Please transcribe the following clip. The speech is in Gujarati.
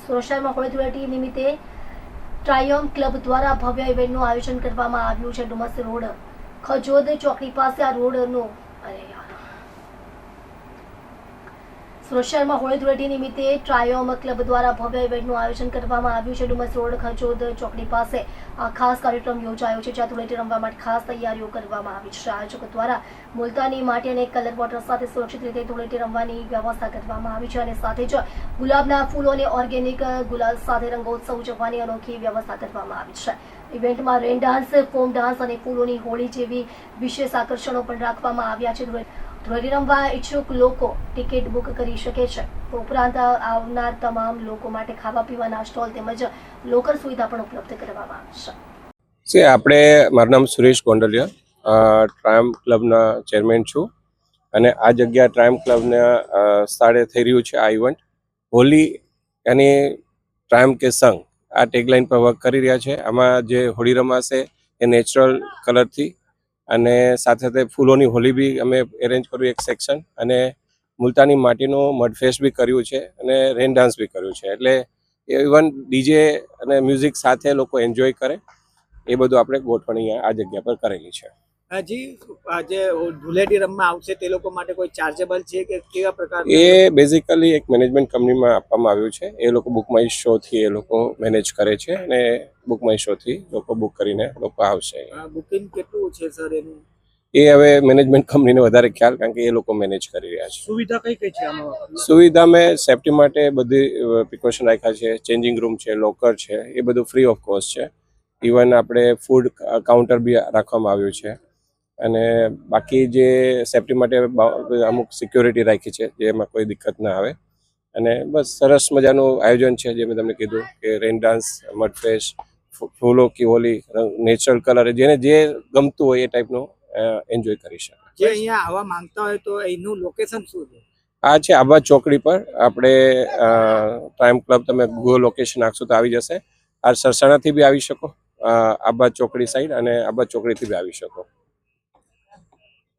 સોશિયલમાં હોળી ધૂળેટી નિમિત્તે ટ્રાયમ ક્લબ દ્વારા ભવ્ય ઇવેન્ટનું આયોજન કરવામાં આવ્યું છે. ડુમસ રોડ ખજોદ ચોકડી પાસે આ રોડનું સોશિયલમાં હોળી ધૂળેટી નિમિત્તે ટ્રાયમ ક્લબ દ્વારા ભવ્ય ઇવેન્ટનું આયોજન કરવામાં આવ્યું છે. ડુમસ રોડ ખજોદ ચોકડી પાસે આ ખાસ કાર્યક્રમ યોજાયો છે, જ્યાં ધૂળેટી રમવા માટે ખાસ તૈયારીઓ કરવામાં આવી છે. આયોજકો દ્વારા મુલતાની માટી અને કલર વોટર સાથે સુરક્ષિત રીતે ધૂળેટી રમવાની વ્યવસ્થા કરવામાં આવી છે અને સાથે જ ગુલાબના ફૂલો અને ઓર્ગેનિક ગુલાલ સાથે રંગોત્સવ ઉજવવાની અનોખી વ્યવસ્થા કરવામાં આવી છે. ઇવેન્ટમાં રેન ડાન્સ, ફોમ ડાન્સ અને ફૂલોની હોળી જેવી વિશેષ આકર્ષણો પણ રાખવામાં આવ્યા છે. ધૂળેટી રમવા ઈચ્છુક લોકો ટિકિટ બુક કરી શકે છે. ઉપરાંત આવનાર તમામ લોકો માટે ખાવા પીવાના સ્ટોલ તેમજ લોકર સુવિધા પણ ઉપલબ્ધ કરવામાં આવશે. આપણે મારું નામ સુરેશ ગોંડલિયા, ટ્રાયમ ક્લબના ચેરમેન છું અને આ જગ્યા ટ્રાયમ ક્લબના સ્થળે થઈ રહ્યું છે આ ઇવેન્ટ. હોલી અને ટ્રાયમ કે સંગ આ ટેગલાઇન પર વર્ક કરી રહ્યા છે. આમાં જે હોળી રમાશે એ નેચરલ કલરથી અને સાથે સાથે ફૂલોની હોલી બી અમે એરેન્જ કર્યું એક સેક્શન, અને મુલતાની માટીનું મડફેસ્ટ બી કર્યું છે અને રેન ડાન્સ બી કર્યું છે. એટલે ઇવન ડીજે અને મ્યુઝિક સાથે લોકો એન્જોય કરે એ બધું આપણે ગોઠવણી આ જગ્યા પર કરેલી છે. જી, જે ધૂળેટી રમવા આવશે તે લોકો માટે કોઈ ચાર્જેબલ છે કે કેવા પ્રકાર? એ બેઝિકલી એક મેનેજમેન્ટ કંપનીમાં આપવામાં આવ્યું છે. એ લોકો બુક માય શોથી એ લોકો મેનેજ કરે છે અને બુક માય શોથી લોકો બુક કરીને લોકો આવશે. બુકિંગ કેટલું છે સર એનું? એ હવે મેનેજમેન્ટ કંપનીને વધારે ખ્યાલ, કારણ કે એ લોકો મેનેજ કરી રહ્યા છે. સુવિધા કઈ કઈ છે આમાં? સુવિધા મેં સેફટી માટે બધી પ્રિકોશન રાખ્યા છે. ચેન્જિંગ રૂમ છે, લોકર છે, એ બધું ફ્રી ઓફ કોસ્ટ છે. ઇવન આપણે ફૂડ કાઉન્ટર બી રાખવામાં આવ્યું છે અને બાકી જે સેફટી માટે અમુક સિક્યોરિટી રાખી છે, જેમાં કોઈ દિક્કત ના આવે. અને બસ સરસ મજાનું આયોજન છે, જે મેં તમને કીધું કે રેન ડાન્સ, મડફેસ્ટ, ફૂલો કી હોલી, નેચરલ કલર, જેને જે ગમતું હોય એ ટાઈપનું એન્જોય કરી શકે. જે અહીંયા આવવા માંગતા હોય તો એનું લોકેશન શું છે? આ છે આબા ચોકડી પર. આપણે ટ્રાયમ ક્લબ તમે ગૂગલ લોકેશન નાખશો તો આવી જશે. આ સરસાણાથી બી આવી શકો, આબા ચોકડી સાઈડ, અને આબા ચોકડીથી બી આવી શકો.